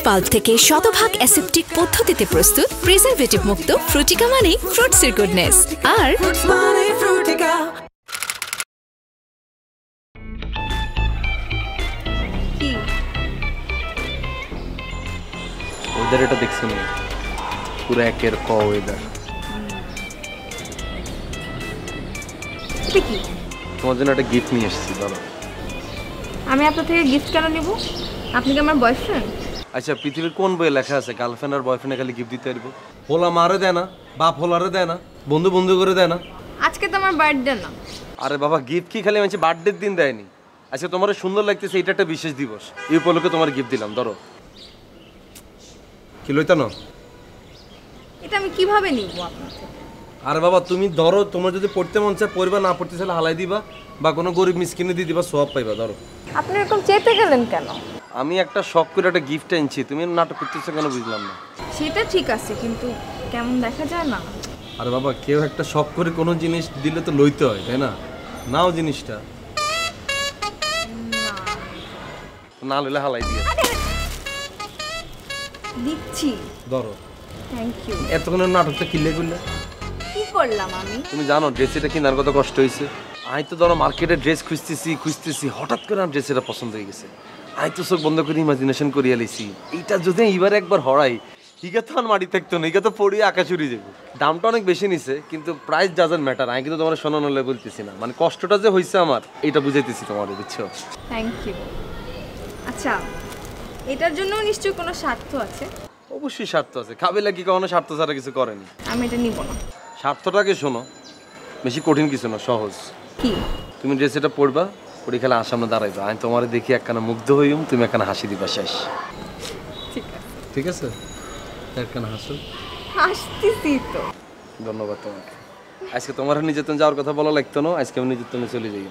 Pulp থেকে শতভাগ aseptic পদ্ধতিতে প্রস্তুত প্রিজারভেটিভ মুক্ত ফ্রুটিকা মানে ফ্রুটসের গুডনেস। আর ওয়েদার এটা দেখছো না, পুরো একের ক ওয়েদার। তোমার জন্য একটা গিফট নিয়ে এসেছি, ধরো। আমি আপনার থেকে গিফট কেন নিব? আপনি কি আমার বয়ফ্রেন্ড? আচ্ছা, পৃথিবীর কোন বইয়ে লেখা আছে গার্লফ্রেন্ড আর বয়ফ্রেন্ডে খালি গিফট দিতে পারবো? হোলা মারে দেয় না, বাপ হোলারে দেয় না, বন্ধু বন্ধু করে দেয় না। আজকে তো আমার বার্থডে না। আরে বাবা, গিফট কি খালি মানুষ বার্থডের দিন দেয়নি? আচ্ছা, তোমার সুন্দর লাগতেছে, এটা একটা বিশেষ দিবস, এই উপলক্ষে তোমার গিফট দিলাম, ধরো। কি লইতা না? এটা আমি কিভাবে নিব আপনার থেকে? আরে বাবা, তুমি ধরো, তোমার যদি পড়তে মন চায় পড়বা, না পড়তে চাইলে হালাই দিবা, বা কোনো গরিব মিসকিনে দিয়ে দিবা, সওয়াব পাইবা, ধরো। আপনি এরকম চেতে গেলেন কেন? আমি একটা শখ করে একটা গিফট আনছি, তুমি নাটক করতেছো কেন বুঝলাম না। সেটা ঠিক আছে, কিন্তু কেমন দেখা যায় না। আরে বাবা, কেউ একটা শখ করে কোনো জিনিস দিলে তো লইতে হয়, তাই না? নাও জিনিসটা, না লইলে হালাই দিয়ে দিচ্ছি, ধরো। Thank you. এতক্ষণের নাটকটা কিনলে করলে কি করলাম আমি? তুমি জানো ড্রেস এটা কেনার কত কষ্ট হয়েছে? আমি তো ধরো মার্কেটে ড্রেস খুঁজতেছি, হঠাৎ করে আমার ড্রেস এটা পছন্দ হয়ে গেছে। আমি তো চোখ বন্ধ করে ইমাজিনেশন করিয়া লিছি, এইটা যদি এইবার একবার হরাই, হিগা তো আর মাটি থাকতো না, হিগা তো পড়িয়ে আকাশ উড়ে যাবে। দামটা অনেক বেশি নিছে, কিন্তু প্রাইস ডাজন্ট ম্যাটার। আমি কিন্তু তোমার শোনানো বলতেছি না, মানে কষ্টটা যে হয়েছে আমার, এটা বুঝাইতেছি তোমার, বুঝছো? Thank you. আচ্ছা, এটার জন্য নিশ্চয়ই কোনো স্বার্থ আছে? অবশ্যই স্বার্থ আছে, কাবিলা কি কখনো স্বার্থ ছাড়া কিছু করেনি। আমি এটা নিব না। স্বার্থটাকে শোনো, বেশি কঠিন কিছু না, সহজ। কি? তুমি ড্রেস এটা পড়বা, পড়ে খেলে আসামনে দাঁড়াইবা, আমি তোমার দেখি একখানা মুগ্ধ হইম, তুমি একখানা হাসি দিবা, শেষ। ঠিক আছে, ঠিক আছে, একখানা হাসো। হাসতেছি তো। ধন্যবাদ তোমাকে। আজকে তোমার নির্যাতন যাওয়ার কথা বলা লাগতো না, আজকে আমি নির্যাতনে চলে যাই।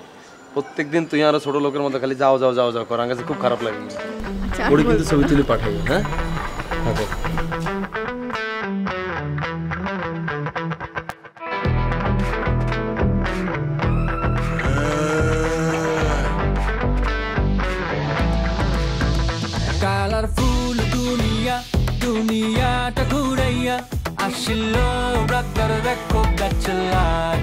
প্রত্যেকদিন তুই আরো ছোট লোকের মতো খালি যাও যাও যাও যাও কর, আমার কাছে খুব খারাপ লাগে। ওরে কিন্তু ছবি তুলে পাঠাই, হ্যাঁ? কালারফুল দুনিয়া, দুনিয়াটা ঘুরাইয়া আসিল রাতার দেখো ব্যাচেলার।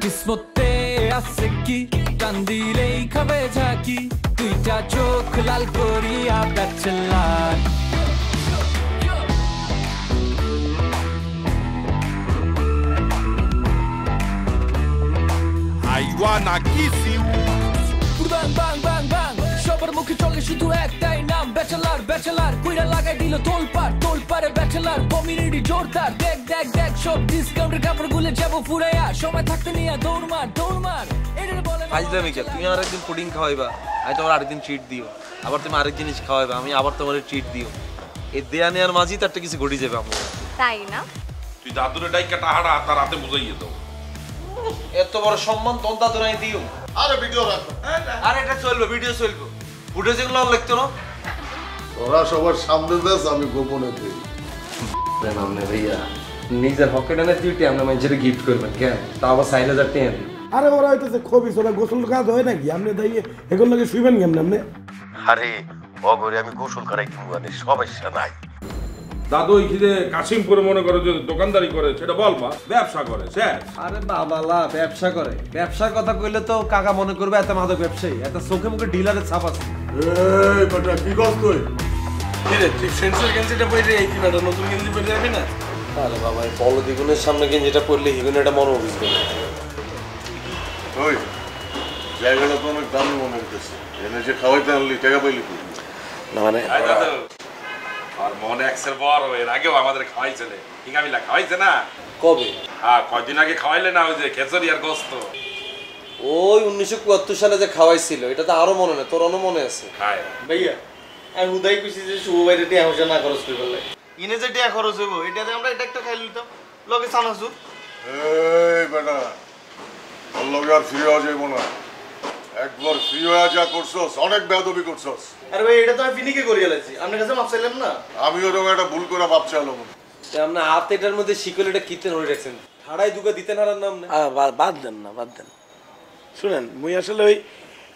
কিসমতে আছে কি, টান দিলেই খাবে ঝাঁকি, দুইটা চোখ লাল করিয়া bachelor. I wanna kiss you. বাং বাং বাং বাং, সবার মুখে চলে শুধু একটাই নাম, ব্যাচেলার ব্যাচেলার। কইরা লাগাই দিল তোলপাড়ে ব্যাচেলার। কমিউনিটি জোরদার, দেখ দেখ দেখ, সব ডিসকাউন্টের কাপড় গুলে যাবো ফুরাইয়া, সময় থাকতে নিয়ে দৌড় মার। এটার বলে ফাইজলামি কে? তুমি আমার একদিন পুডিং খাওয়াইবা, আমি তোমার আরেকদিন ট্রিট দিও, আবার তুমি আরেক জিনিস খাওয়াইবা, আমি আবার তোমার ট্রিট দিও। এই দেয়া নেওয়ার মাঝি তো একটা কিছু ঘটে যাবে আমার, তাই না? তুই দাদুরে ডাইকা টাহাড়া তার রাতে বুঝাইয়ে দাও। এত বড় সম্মান তোর দাদু নাই দিও। আরে ভিডিও রাখো, আরে এটা চলবে, ভিডিও চলবে, ফুটেজ এগুলো লিখতো না। তোরা সবার সামনে দেশ, আমি গোপনে দিই। নামনে ভাইয়া নিজের পকেটে না তুই আমরা মানুষের গিফট করবেন কেন? তা আবার 4000 টাকা দিই। আরে ওরা হইতেছে খবিস, ওরা গোসল কাজ হয় নাকি? আপনি দাইয়ে এগুলো লাগে শুইবেন কেমন আপনি? আরে অগরে আমি গোসল করাই দিব, মানে সমস্যা নাই। দাদু ওইখানে কাশিমপুরে মনে করো যে দোকানদারি করে, সেটা বলবা ব্যবসা করে শেষ। আরে বাবালা ব্যবসা করে, ব্যবসার কথা কইলে তো কাকা মনে করবে এত মাদক ব্যবসায়ী, এত চোখে মুখে ডিলারের ছাপ আছে। এই বেটা কি কস তুই? কি রে তুই ফ্রেন্ডসের গেঞ্জিটা পরে এই কি বেটা নতুন গেঞ্জি পরে যাবি না? আরে বাবা, এই বলো দ্বিগুণের সামনে গেঞ্জিটা পরলে হিগুন এটা মনে বুঝবে না। ওই জায়গাটা তো অনেক দামি মনে হইতেছে, এনে যে খাওয়াইতে আনলি টাকা পাইলি তুই? না মানে আর মনে এক্সেল বড় এর আগেও আমাদের খাওয়াইছিলে, হিঙ্গামিলা খাওয়াইছে না? কবে? হ্যাঁ, কয়দিন আগে খাওয়াইলে না, ওই যে খেচড়ি আর গোস্ত। ওই 1972 সালে যে খাওয়াইছিল, এটা তো আরো মনে নেই, তোর অন্য মনে আছে? হ্যাঁ ভাইয়া, আমি হুদাই কইছি যে শুভ বাইরে টিয়া পয়সা না খরচ করে ফেললে, ইনে যে টিয়া খরচ হইব এটাতে আমরা এটা একটা খাই লইতাম, লগে চানাচুর। এই বেটা, ওর লগে আর ফ্রি হওয়া যাইব না, একবার ফ্রি হয়ে যা করছস, অনেক বেয়াদবি করছস। আরে ভাই, এটা তো আমি ফিনিকে করিয়া লাইছি, আপনার কাছে মাপ চাইলাম না। আমি ওরকম একটা ভুল করে ভাব চাইলাম। আপনি হাত এটার মধ্যে শিকলিটা কিতেন হয়ে রাখছেন, ঠাড়াই দুগা দিতেন হারার নাম না। বাদ দেন না, বাদ দেন। শুনেন, মুই আসলে ওই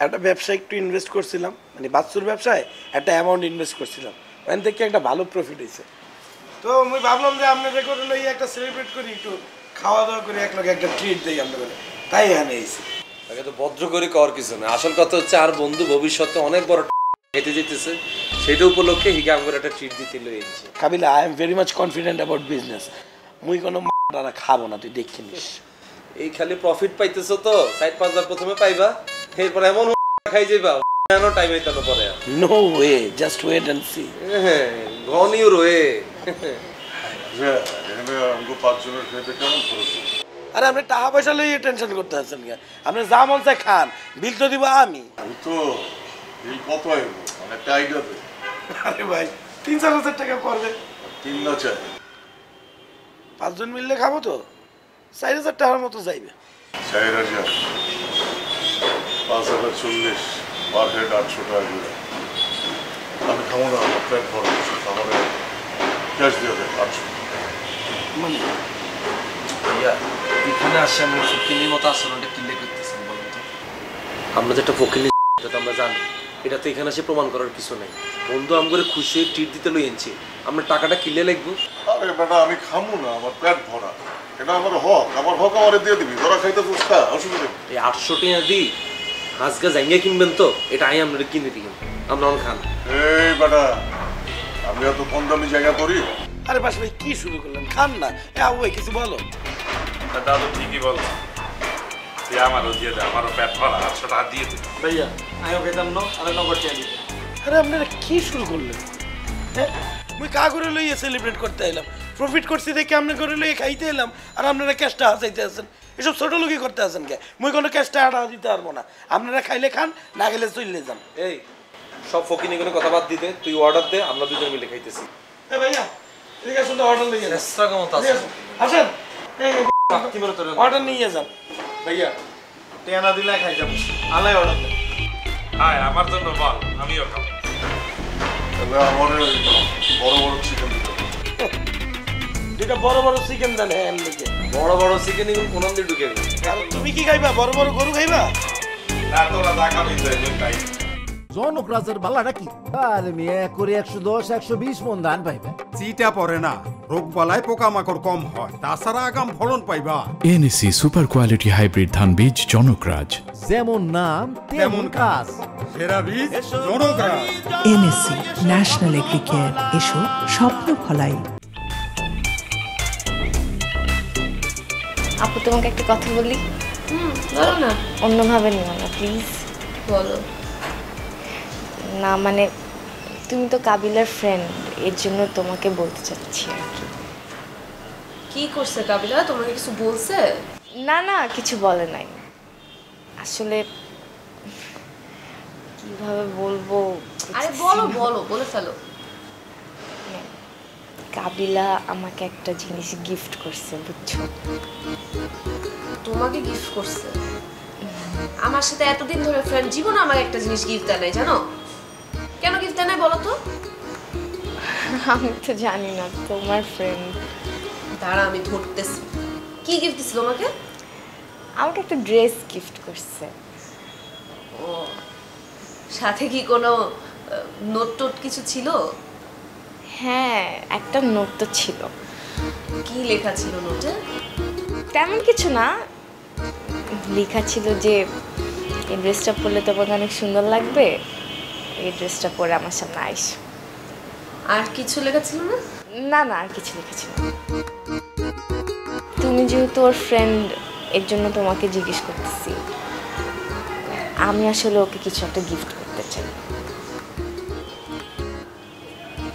একটা ব্যবসায় একটু ইনভেস্ট করছিলাম, মানে বাচ্চুর ব্যবসায় একটা অ্যামাউন্ট ইনভেস্ট করছিলাম। ওখান থেকে একটা ভালো প্রফিট হয়েছে। তো আমি ভাবলাম যে আপনাদের করে লই একটা সেলিব্রেট করি, একটু খাওয়া দাওয়া করে এক লোক একটা ট্রিট দিই আপনাদের, তাই এখানে এসেছি। তাকে তো ভদ্র করে কর কিছু না, আসল কথা হচ্ছে আর বন্ধু ভবিষ্যতে অনেক বড় খেতে যেতেছে, সেটা উপলক্ষে হিগে আমার একটা ট্রিট দিতে লইছে। কাবিলা, I am very much confident about business. মুই কোনো মারা খাবো না, তুই দেখে নিস। এই খালি প্রফিট পাইতেছো তো, 4-5 প্রথমে পাইবা, এরপর এমন খাই যাইবা কেন টাইম হইতানো পরে। No way, just wait and see. হ্যাঁ, গন ইউর ওয়ে। এখানে আমাকে 5 জনের খেতে কেমন খরচ? আরে আপনি টাকা পয়সা লইয়ে টেনশন করতে আছেন কে? আপনি যা মন চায় খান, বিল তো দিব আমি। তো বিল কত আইব? মানে একটা আইডিয়া দে। আরে ভাই 3-4 হাজার টাকা পড়বে। 3 না 4? 5 জন মিললে খাবো তো 4,000 টাকার মতো যাইবে। 4,000 5,040 পার হেড 800 টাকা করে। আমি খাবো না, আমার প্ল্যান ফর আমার ক্যাশ দিয়ে দেয় 800। মানে ভাইয়া এখানে আসে আমি ফকিনির মতো আচরণটা কিলে করতেছেন বলুন তো? আমরা যেটা ফকিনি এটা তো আমরা জানি, এটা তো এখানে এসে প্রমাণ করার কিছু নেই। বন্ধু আমগরে খুশি ট্রিট দিতে লই আনছি, আমরা টাকাটা কিলে লাগবো। আরে বেটা আমি খামু না, আমার পেট ভরা, এটা আমার হক আমার দিয়ে দিবি, তোরা খাইতে ফুসকা অসুবিধা। এই 800 টাকা দিই হাজগা জাঙ্গিয়া কিনবেন তো, এটা আমি আপনাদের কিনে দিই, আমরা অন খান। এই বেটা আমি এত কম দামি জায়গা করি? আরে বাস ভাই কি শুরু করলেন, খান না। ভাই কিছু বলো। দাদু ঠিকই বলছে, তুই আমারও দিয়ে দে, আমারও পেট ভরা, 800 টাকা দিয়ে দে। ভাইয়া আমিও খেতাম না, আমি নগদ টিয়া দিই। আরে আপনারা কি শুরু করলেন? হ্যাঁ, মুই কা করে লইয়ে সেলিব্রেট করতে এলাম, প্রফিট করছি দেখে আপনি করে লইয়ে খাইতে এলাম, আর আপনারা ক্যাশটা হাসাইতে আছেন। এসব ছোট লোকই করতে আছেন কে? মুই কোনো ক্যাশটা আটা দিতে পারবো না। আপনারা খাইলে খান, না খেলে চললে যান। এই সব ফকিনি করে কথা বাদ দিতে, তুই অর্ডার দে, আমরা দুজন মিলে খাইতেছি। এ ভাইয়া ঠিক আছে, তো অর্ডার নিয়ে যান। চেষ্টা কেমন আছে আসেন, কি বলে তোর অর্ডার নিয়ে যান। ভাইয়া টিয়া না দিলে খাই যাবো, আলাই অর্ডার দেন। হাই আমার জন্য বল, আমিও খাবো। তাহলে আমার বড় বড় চিকেন দিতে। দুইটা বড় বড় চিকেন দেন। হ্যাঁ এমনিকে বড় বড় চিকেন এগুলো কোন দিয়ে ঢুকে গেল? আর তুমি কি খাইবা? বড় বড় গরু খাইবা? না তোরা যা খাবি তাই। জনক রাজার বালাটা কি? আরে মিয়া করে 110-120 মন ধান পাইবে। চিটা পড়ে না, রোগ বালায় পোকামাকড় কম হয়, তাছাড়া আগাম ফলন পাইবা। এনএসি সুপার কোয়ালিটি হাইব্রিড ধান বীজ জনকরাজ, যেমন নাম তেমন কাজ। সেরা বীজ জনকরাজ। এনএসি ন্যাশনাল এগ্রিকেয়ার, এসো স্বপ্ন ফলাই। আপু তোমাকে একটা কথা বলি। বলো না। অন্যভাবে নিও না প্লিজ। বলো। না মানে তুমি তো কাবিলার ফ্রেন্ড, এর জন্য তোমাকে বলতে চাচ্ছি আর কি। কি করছে কাবিলা? তোমাকে কিছু বলছে? না না, কিছু বলে নাই। আসলে কিভাবে বলবো? আরে বলো বলো, বলে ফেলো। কাবিলা আমাকে একটা জিনিস গিফট করছে, বুঝছো? তোমাকে গিফট করছে? আমার সাথে এতদিন ধরে ফ্রেন্ড, জীবনে আমাকে একটা জিনিস গিফট দেয় নাই, জানো? কেন গিফট দেয় নাই বলো তো? আমি তো জানি না, তোমার ফ্রেন্ড। দাঁড়া আমি ধরতেছি। কি গিফট দিছিল তোমাকে? আমাকে একটা ড্রেস গিফট করছে। ও, সাথে কি কোনো নোট টোট কিছু ছিল? হ্যাঁ, একটা নোট তো ছিল। কি লেখা ছিল নোটে? তেমন কিছু না, লেখা ছিল যে এই ড্রেসটা পরলে তোমাকে অনেক সুন্দর লাগবে, এই ড্রেসটা পরে আমার সামনে আইস। আর কিছু লেখা ছিল না? না না, আর কিছু লেখা ছিল না। তুমি যেহেতু ওর ফ্রেন্ড, এর জন্য তোমাকে জিজ্ঞেস করতেছি। আমি আসলে ওকে কিছু একটা গিফট করতে চাই।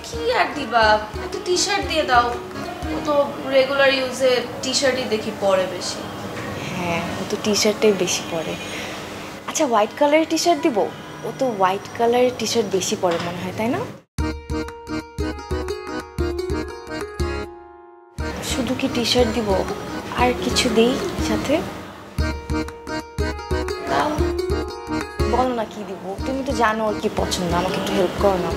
কি আর দিবা? একটা টি শার্ট দিয়ে দাও, ও তো রেগুলার ইউজে টি শার্টই দেখি পরে বেশি। হ্যাঁ, ও তো টি শার্টটাই বেশি পরে। আচ্ছা, হোয়াইট কালারের টি শার্ট দিব? ও তো হোয়াইট কালারের টি শার্ট বেশি পরে মনে হয়, তাই না? শুধু কি টি শার্ট দিব, আর কিছু দিই সাথে? বলো না কি দিব, তুমি তো জানো ওর কি পছন্দ, আমাকে একটু হেল্প করো না।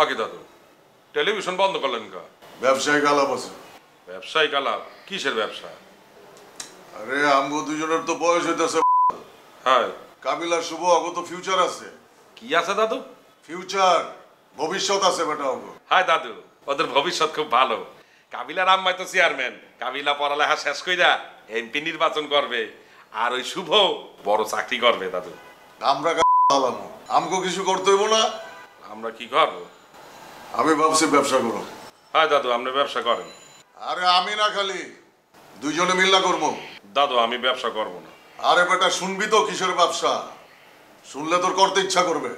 আগে দাদু টেলিভিশন বন্ধ করলেন কা? ব্যবসায়িক আলাপ আছে, ব্যবসায়ী কালা কিসের ব্যবসা? আরে আমগো দুজনের তো বয়স হইতেছে। হ্যাঁ কাবিলা শুভ আগো তো ফিউচার আছে। কি আছে দাদু? ফিউচার, ভবিষ্যৎ আছে বেটা আগো। হাই দাদু, ওদের ভবিষ্যৎ খুব ভালো। কাবিলার আম্মাই তো চেয়ারম্যান, কাবিলা পড়ালেখা শেষ কইরা এমপি নির্বাচন করবে, আর ওই শুভ বড় চাকরি করবে দাদু। আমরা আমগো কিছু করতে হইব না। আমরা কি করবো? আমি ভাবছি ব্যবসা করব। হাই দাদু, আপনি ব্যবসা করেন। আরে আমি না, খালি দুইজনে মিল্লা করবো। দাদু আমি ব্যবসা করব না। আরে বেটা শুনবি তো কিসের ব্যবসা? শুনলে তোর করতে ইচ্ছা করবে।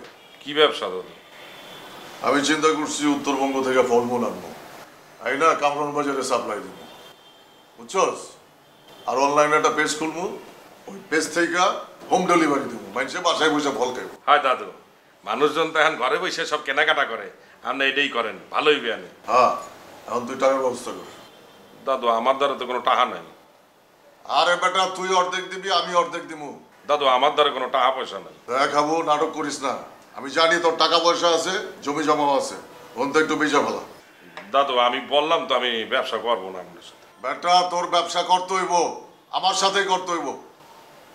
কি ব্যবসা দাদু? আমি চিন্তা করছি উত্তরবঙ্গ থেকে ফলমূল আনবো, এই না কামরান বাজারে সাপ্লাই দেবো, বুঝছস? আর অনলাইনে একটা পেজ খুলবো, ওই পেজ থেকে হোম ডেলিভারি দেবো, মানুষে বাসায় বসে ফল খাইবো। হাই দাদু, মানুষজন তো এখন ঘরে বসে সব কেনাকাটা করে, আপনি এটাই করেন, ভালোই বিয়ানে। হ্যাঁ, এখন তুই টাকার ব্যবস্থা কর। দাদু আমার দ্বারা তো কোনো টাকা নাই। আরে বেটা তুই অর্ধেক দিবি, আমি অর্ধেক দিব। দাদু আমার দ্বারা কোনো টাকা পয়সা নাই। দেখাবো, নাটক করিস না। আমি জানি তোর টাকা পয়সা আছে, জমি জমাও আছে, ওনটা একটু বেচা ফেলা। দাদু আমি বললাম তো আমি ব্যবসা করবো না আপনার সাথে। বেটা তোর ব্যবসা করতে হইব, আমার সাথেই করতে হইব।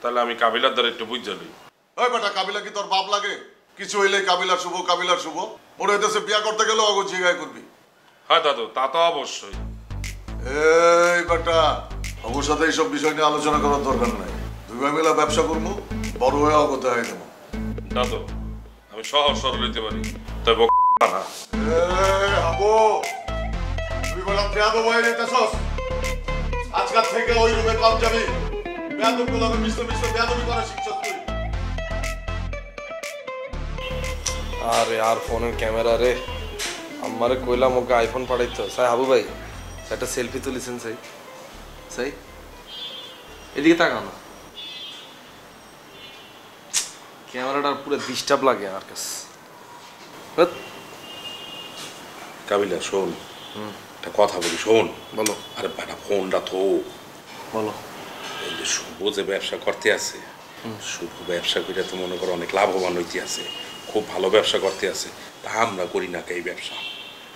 তাহলে আমি কাবিলার দ্বারা একটু বুঝলি। ওই বেটা কাবিলা কি তোর বাপ লাগে? কিছু হইলে কাবিলার শুভ, কাবিলার শুভ। মনে হইতেছে বিয়া করতে গেলে অগো জিগায় করবি। হ্যাঁ দাদু তা তো অবশ্যই। এই বেটা অগোর সাথে এইসব বিষয় নিয়ে আলোচনা করার দরকার নাই। দুই ভাই মিলা ব্যবসা করবো, বড় হয়ে অগতে হয়ে দেবো। দাদু আমি সহজ সরল হইতে পারি, তবে না। তুই বললাম বেয়াদব হয়ে যেতেছস। আজকাল থেকে ওই রুমে কম যাবি। বেয়াদব গুলো মিশতে মিশতে বেয়াদবি করা শিখছস তুই। আরে আর ফোনের ক্যামেরা রে, আমারে কইলাম ওকে আইফোন পাঠাইতো। সাই হাবু ভাই একটা সেলফি তুলিছেন সাই? সাই এদিকে তাকাও না, ক্যামেরাটা পুরো ডিস্টার্ব লাগে আমার কাছে। কাবিলা শোন, একটা কথা বলি, শোন। বলো। আরে বেটা ফোনটা তো বলো। এই যে শুভ যে ব্যবসা করতে আছে, শুভ ব্যবসা করে তো মনে করো অনেক লাভবান হইতে আছে, খুব ভালো ব্যবসা করতে আছে। তা আমরা করি না এই ব্যবসা?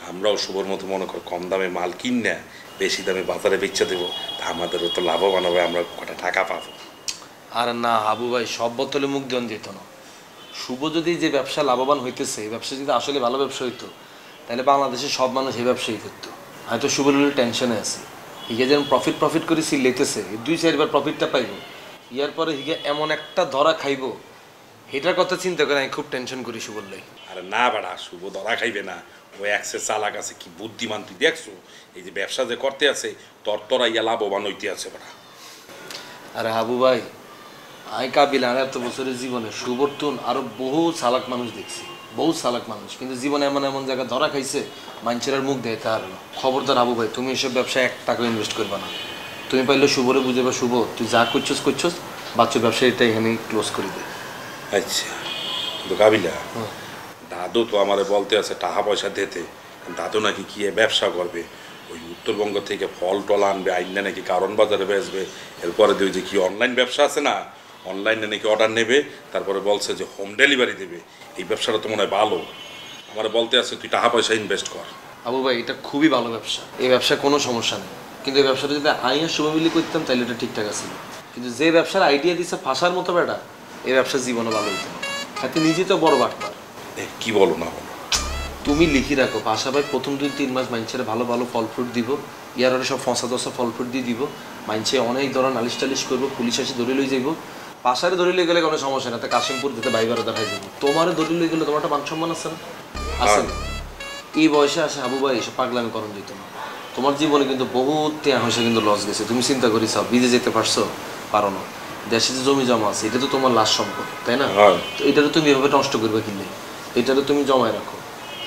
আমরাও শুভর মতো মনে কর কম দামে মাল কিনে বেশি দামে বাজারে বেচে দেবো, তা আমাদেরও তো লাভবান হবে, আমরা কটা টাকা পাবো। আরে না হাবু ভাই, সব বোতলে মুখ দেন যেত না। শুভ যদি যে ব্যবসা লাভবান হইতেছে, এই ব্যবসা যদি আসলে ভালো ব্যবসা হইতো, তাহলে বাংলাদেশের সব মানুষ এই ব্যবসায়ী করতো। হয়তো শুভর টেনশনে আছে, হিগে যেন প্রফিট করে সিল লেতেছে, 2-4 প্রফিটটা পাইব, ইয়ার পরে হিগে এমন একটা ধরা খাইব, এটার কথা চিন্তা করে আমি খুব টেনশন করি শুভর লাই। আরে না বেড়া, শুভ ধরা খাইবে না, ও অ্যাক্সেস চালাক আছে, কি বুদ্ধিমান তুই দেখছো? এই যে ব্যবসা যে করতে আছে তোরা ইয়া লাভবান হইতে আছে বেড়া। আরে হাবু ভাই, আমি কাবিলা আর এত বছরের জীবনে শুভর তুন আরো বহু চালাক মানুষ দেখছি, বহু চালাক মানুষ, কিন্তু জীবনে এমন এমন জায়গায় ধরা খাইছে মানুষের আর মুখ দেয় তার না। খবরদার হাবু ভাই, তুমি এসব ব্যবসায় 1 টাকা ইনভেস্ট করবে না। তুমি পাইলে শুভরে বুঝে বা শুভ তুই যা করছস বাচ্চা ব্যবসা এটা এখানে ক্লোজ করে দে। আচ্ছা কিন্তু কাবিলা, দাদু তো আমারে বলতে আছে টাকা পয়সা দিতে, দাদু নাকি কি ব্যবসা করবে, ওই উত্তরবঙ্গ থেকে ফল টল আনবে, আইনা নাকি কারণ বাজারে বেচবে, এরপরে ওই যে কি অনলাইন ব্যবসা আছে না, অনলাইনে নাকি অর্ডার নেবে, তারপরে বলছে যে হোম ডেলিভারি দেবে। এই ব্যবসাটা তো মনে হয় ভালো, আমার বলতে আছে তুই টাকা পয়সা ইনভেস্ট কর। আবু ভাই এটা খুবই ভালো ব্যবসা, এই ব্যবসায় কোনো সমস্যা নেই, কিন্তু এই ব্যবসাটা যদি আইয়া শুভ মিলি করতাম তাহলে এটা ঠিকঠাক আছে। কিন্তু যে ব্যবসার আইডিয়া দিচ্ছে ফাঁসার মতো বেটা, এই ব্যবসা জীবনে ভালো হইতো না। হাতে নিজে তো বড় বাটপার। কি বলো না বলো, তুমি লিখি রাখো পাশা ভাই প্রথম 2-3 মাস মাইনছের ভালো ভালো ফল ফ্রুট দিব, ইয়ার আরে সব ফসা ফল ফ্রুট দিয়ে দিব, মাইনছে অনেক ধরনের নালিশ টালিশ করবো, পুলিশ এসে ধরে লই যাইব। পাশারে ধরে লই গেলে কোনো সমস্যা না, তো কাশিমপুর যেতে বাইবারে দেখাই দেবো। তোমারে ধরে লই গেলে তোমার একটা মান সম্মান আছে না? আছে না? এই বয়সে আসে হাবু ভাই এসব পাগলামি করণ দিত না। তোমার জীবনে কিন্তু বহুত টাকা পয়সা কিন্তু লস গেছে, তুমি চিন্তা করিস বিদেশে যেতে পারছো, পারো না। দেশে যে জমি জমা আছে এটা তো তোমার লাশ সম্পদ, তাই না? তো এটারও তুমি এভাবে নষ্ট করবে কিনলে, এটারও তুমি জমায় রাখো।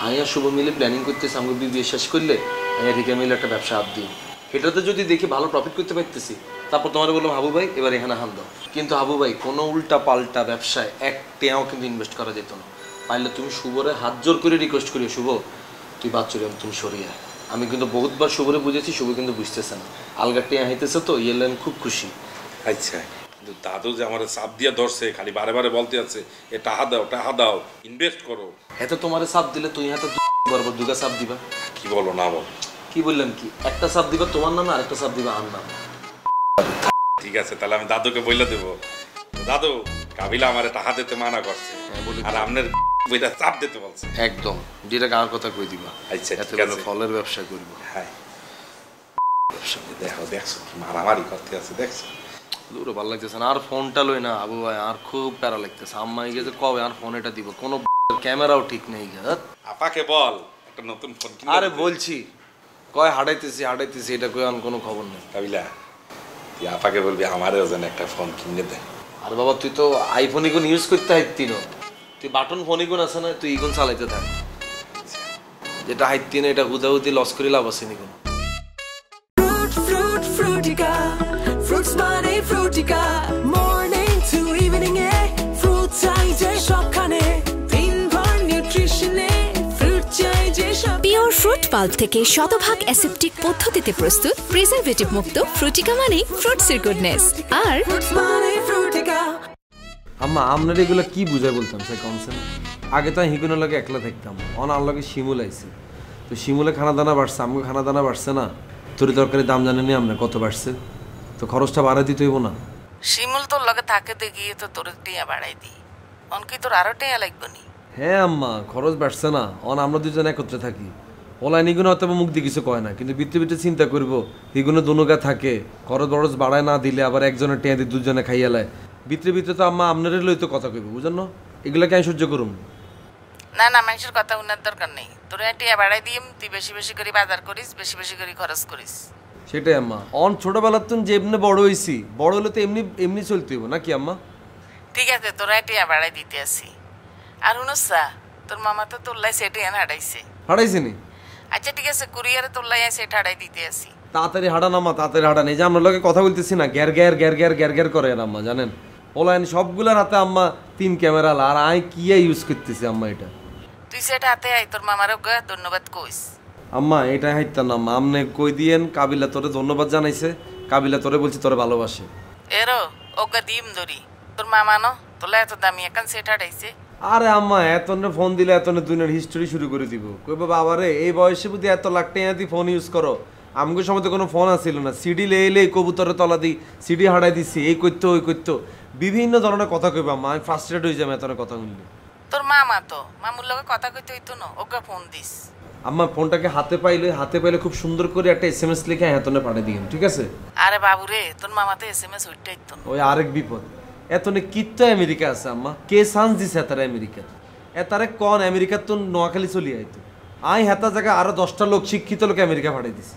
আইয়া শুভ মিলে প্ল্যানিং করতেছি, আমাকে বিবিএ শেষ করলে আইয়া রিকা মিলে একটা ব্যবসা হাত দিই, এটাতে যদি দেখি ভালো প্রফিট করতে পারতেছি, তারপর তোমার বললাম হাবু ভাই এবার এখানে হান দাও। কিন্তু হাবু ভাই কোনো উল্টা পাল্টা ব্যবসায় 1 টাকাও কিন্তু ইনভেস্ট করা যেত না। পারলে তুমি শুভরে হাত জোর করে রিকোয়েস্ট করি, শুভ তুই বাচ্চুরি তুমি সরিয়ে। আমি কিন্তু বহুতবার শুভরে বুঝেছি, শুভ কিন্তু বুঝতেছে না, আলগা টিয়া হাইতেছে তো ইয়েলে আমি খুব খুশি। আচ্ছা কিন্তু দাদু যে আমার চাপ দিয়ে ধরছে, খালি বারে বারে বলতে আছে এ টাকা দাও ইনভেস্ট করো। এত তোমার চাপ দিলে তুই হাতে বরাবর দুগা চাপ দিবা। কি বলো না বল, কি বললাম কি একটা সাপ দিবা তোমার নামে আর একটা সাপ দিবা আমার নামে। ঠিক আছে, তাহলে আমি দাদুকে বইলা দেবো, দাদু কাবিলা আমার টাকা দিতে মানা করছে আর আপনার বইটা চাপ দিতে বলছে। একদম ডিরেক্ট আমার কথা কই দিবা। আচ্ছা এত ঠিক বড় আছে, ফলের ব্যবসা করব। হ্যাঁ ব্যবসা দেখো, দেখছো কি মারামারি করতে আছে, দেখছো দূর ভালো লাগতেছে না। আর ফোনটা লই না আবু ভাই, আর খুব প্যারা লাগতেছে। আম্মা গেছে কবে আর ফোন এটা দিব, কোনো ক্যামেরাও ঠিক নেই। আপাকে বল একটা নতুন ফোন কিনে। আরে বলছি কয় হাঁটাইতেছি এটা কই আর কোনো খবর নেই। কাবিলা তুই আপাকে বলবি আমারও যেন একটা ফোন কিনে দে। আর বাবা তুই তো আইফোন ইগুন ইউজ করতে হাইতি না, তুই বাটন ফোন ইগুন আছে না, তুই ইগুন চালাইতে থাক। যেটা হাইতি না এটা হুদাহুদি লস করে লাভ আছে নিগুন। Fruitica, fruits মানে Fruitica, morning to evening A fruits চাই যে সবখানে, দিনভর নিউট্রিশনে ফ্রুট চাই যে সব। পিওর ফ্রুট পাল্প থেকে শতভাগ অ্যাসেপ্টিক পদ্ধতিতে প্রস্তুত প্রিজারভেটিভ মুক্ত ফ্রুটিকা মানে ফ্রুটসের গুডনেস। আর fruits মানে Fruitica। আম্মা আপনার এগুলো কি বুঝাই বলতাম সে কনসেপ্ট? আগে তো হিগুনের লগে একলা থাকতাম, আর লগে শিমুল আইছে, তো শিমুলে খানা দানা বাড়ছে, আমাকে খানা দানা বাড়ছে না। তরি তরকারি দাম জানেনি আপনার কত বাড়ছে, তো খরচটা বাড়াই দিতে হইব না? শিমুল তোর লগে থাকে দেখিয়ে তো তোর টিয়া বাড়াই দি, অনকি তোর আরো টিয়া লাগবে নি? হ্যাঁ আম্মা খরচ বাড়ছে না, আমরা দুজন একত্রে থাকি। ওলাই নিগুলো হয়তো মুখ দিয়ে কিছু কয় না, কিন্তু ভিতরে ভিতরে চিন্তা করবো হিগুলো দুনুগা থাকে, খরচ বরচ বাড়ায় না দিলে আবার একজনের টিয়া দিয়ে দুজনে খাইয়ালায়। ভিতরে ভিতরে তো আম্মা আপনার লই তো কথা কইব, বুঝেন না? এগুলোকে আমি সহ্য করুন না না, মানুষের কথা উনার দরকার নেই। তোর টিয়া বাড়াই দিম, তুই বেশি বেশি করে বাজার করিস, বেশি বেশি করে খরচ করিস। সেটাই আম্মা। ছোটবেলার তো যে এমনি বড় হয়েছি, বড় হলে তো এমনি এমনি চলতে হইব নাকি আম্মা? ঠিক আছে, তোর টিয়া বাড়াই দিতে আসি। আর হুনসা তোর মামা তো তোল্লাই সেটি এনে হাঁটাইছে। হাঁটাইছে নি? আচ্ছা ঠিক আছে, কুরিয়ারে তোল্লাই সেট হাঁটাই দিতে আসি। তাড়াতাড়ি হাঁটান আম্মা, তাড়াতাড়ি হাঁটান। এই যে আমরা লোকে কথা বলতেছি না, গ্যার গ্যার গ্যার গ্যার গ্যার গ্যার করে আম্মা, জানেন? ওলাইন সবগুলার হাতে আম্মা 3 ক্যামেরা, আর আই কি ইউজ করতেছি আম্মা এটা। তুই সেটা হাতে আই, তোর মামারও ধন্যবাদ কইস। আম্মা এটা হাইতাম না আম্মা, আমনে কই দিয়েন কাবিলা তোরে ধন্যবাদ জানাইছে, কাবিলা তোরে বলছি তোরে ভালোবাসে। এরো ওগা দিম ধরি, তোর মামা ন তোলা এত দামি এখন সেট হাঁটাইছে। আরে আম্মা এতনে ফোন দিলে এতনে দুনিয়ার হিস্টোরি শুরু করে দিব। কই বাবা আবারে এই বয়সে বুঝি এত লাখ টাকা দিয়ে ফোন ইউজ করো? আমগো সময় তো কোনো ফোন আসছিল না, সিডি লেইলে কবুতরের তলা দিই, সিডি হাঁটাই দিছি, এই করতো ওই করতো, বিভিন্ন ধরনের কথা কইব আম্মা। আমি ফ্রাস্ট্রেট হয়ে যাবো এতনে কথা শুনলে। তোর মামা তো মামুর লগে কথা কইতে হইতো না, ওকে ফোন দিস। আম্মা ফোনটাকে হাতে পাইলে খুব সুন্দর করে একটা SMS লিখে হেতনে পাঠিয়ে দিন, ঠিক আছে? আরে বাবু রে, তোর মামা তো SMS হইতেই তো। ওই আরেক বিপদ, এতনে কিত্তো আমেরিকা আছে আম্মা, কে চান্স দিছে এতারে আমেরিকা? এতারে কোন আমেরিকা তো নোয়াখালী চলি আইতো, আই হেতা জায়গা আরো 10টা লোক শিক্ষিত লোক আমেরিকা পাঠিয়ে দিছে।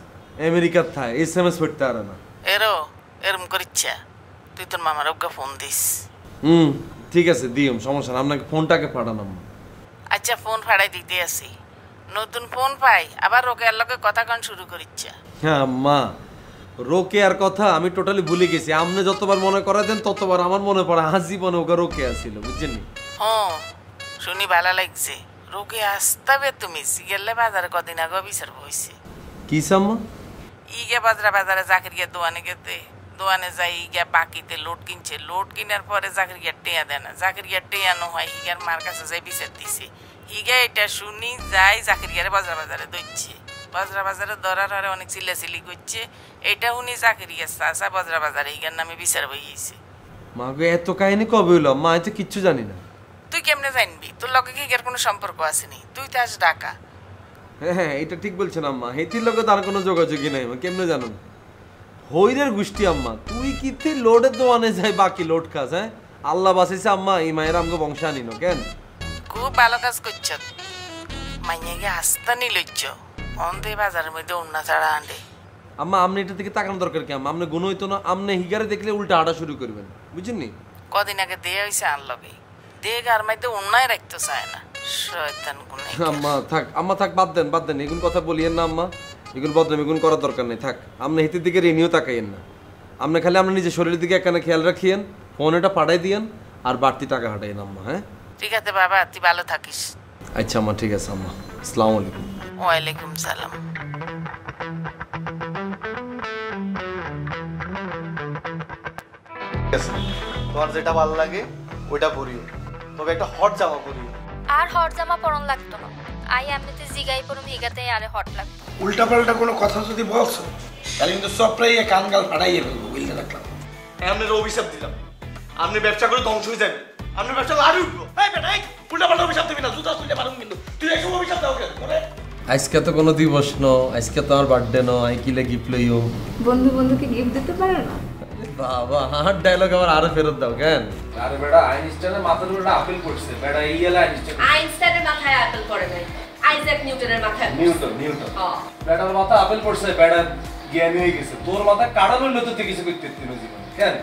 আমেরিকার থায় SMS পড়তে আর না। এরো এরম করিচ্ছা, তুই তোর মামার ওকে ফোন দিস। ঠিক আছে দিম, সমস্যা না, আপনাকে ফোনটাকে পাঠান আম্মা। আচ্ছা ফোন ফাড়াই দিতে আসি, নতুন ফোন পাই আবার রোকের লগে কথা কন শুরু করিচ্ছা। হ্যাঁ আম্মা, রোকে আর কথা আমি টোটালি ভুলে গেছি। আপনি যতবার মনে করা দেন ততবার আমার মনে পড়ে আজীবনে ওকে রোকে আসছিল, বুঝছেন? হ্যাঁ শুনি ভালো লাগছে, রোকে আসতে তুমি গেলে বাজারে কদিন আগে বিচার হয়েছে। কি সাম্মা? ইগে বাজারে জাকির গিয়ে দোয়ানে গেতে, দোয়ানে যাই ইগা বাকিতে লোড কিনছে, লোড কিনার পরে জাকির গিয়া টেয়া দেয় না, জাকির গিয়া টেয়া নো হয়, হিগার মার কাছে যাই বিচার দিছে। হিগা এটা শুনি যাই জাকির গিয়ারে বাজারে দইছে, বাজারে ধরার হারে অনেক চিল্লাচিল্লি করছে। এটা শুনি জাকির গিয়া চাষা বাজারে হিগার নামে বিচার হয়েছে। মা গো এত কাহিনী কবে হইলো? মা তো কিচ্ছু জানি না। তুই কেমনে জানবি? তোর লগে কি হিগার কোনো সম্পর্ক আসেনি? তুই তো আস ঢাকা। হ্যাঁ এটা ঠিক বলছেন আম্মা, হেতির লগে তার কোনো যোগাযোগই নাই। কেমনে জানুন? হইরের গোষ্ঠী আম্মা, তুই কিতে লোডের দোয়ানে যাই বাকি লোড খাস? হ্যাঁ আল্লাহ বাঁচাইছে আম্মা, এই মায়ের আমগো বংশ আনিনো কেন? খুব ভালো কাজ করছ, মাইয়াকে আস্তা নি লইছ, অন্ধে বাজারের মধ্যে উন্না ছাড়া আনডে। আম্মা আপনি এটা থেকে তাকানো দরকার কি আম্মা? আপনি গুণ হইতো না, আপনি হিগারে দেখলে উল্টা হাঁটা শুরু করবেন, বুঝছেন নি? কদিন আগে দেয়া হয়েছে আন লগে, দেখ আর মাইতে উন্নায় রাখতে চায় না, শয়তান গুনে। আম্মা থাক বাদ দেন এগুন কথা বলিয়েন না আম্মা, এগুলো বদনাম এগুলো করার দরকার নেই। থাক আপনি হিতের দিকে রেনিও তাকাইয়েন না, আপনি খালি আপনার নিজের শরীরের দিকে একখানে খেয়াল রাখিয়েন, ফোন এটা পাঠাই দিয়েন আর বাড়তি টাকা হাঁটাইন আম্মা। হ্যাঁ ঠিক আছে বাবা, তুই ভালো থাকিস। আচ্ছা আম্মা ঠিক আছে আম্মা, আসসালামু আলাইকুম। ওয়ালাইকুম সালাম। তোমার যেটা ভালো লাগে ওইটা পরিও, তবে একটা হট জামা পরিও। আর হট জামা পরন লাগতো না, আই এমনিতে জিগাই পড়ম হিগাতে আরে হট লাগতো উল্টাপাল্টা কোনো কথা যদি বলছো তাহলে কিন্তু সবটাই কানগাল ফাটাইয়ে ফেলবো বুঝতে রাখলাম। আপনার অভিশাপ দিলাম, আপনি ব্যবসা করে ধ্বংস হয়ে যাবেন, আপনার ব্যবসা আরো উঠবো। এই বেটা উল্টাপাল্টা অভিশাপ দিবি না, জুতা তুলে পারুম কিন্তু তুই এসব অভিশাপ দাও কেন করে? আজকে তো কোনো দিবস ন, আজকে তো আমার বার্থডে ন, আই কিলে গিফট লইও। বন্ধু বন্ধুকে গিফট দিতে পারো না? বাবা হার ডায়লগ আবার আরো ফেরত দাও কেন? আরে বেটা আইনস্টাইনের মাথার উপরে আপেল পড়ছে, বেটা এই এলা আইনস্টাইনের মাথায় আপেল পড়ে নাই, আইজ্যাক নিউটনের মাথায় নিউটন বেটার মাথা আপেল পড়ছে, বেটা জ্ঞানী হয়ে গেছে। তোর মাথা কাটা লইলে তো তুই কিছু করতে পারতি না জীবনে কেন?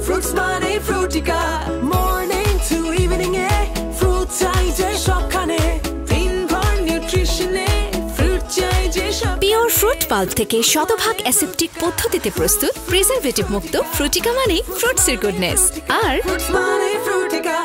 Fruits মানে Frutika, morning to evening A fruit চাই যে সবখানে, দিনভর নিউট্রিশনে ফ্রুট চাই যে সব। পিওর ফ্রুট পাল্প থেকে শতভাগ অ্যাসেপ্টিক পদ্ধতিতে প্রস্তুত প্রিজারভেটিভ মুক্ত ফ্রুটিকা মানে ফ্রুটসের গুডনেস। আর ফ্রুটস মানে ফ্রুটিকা।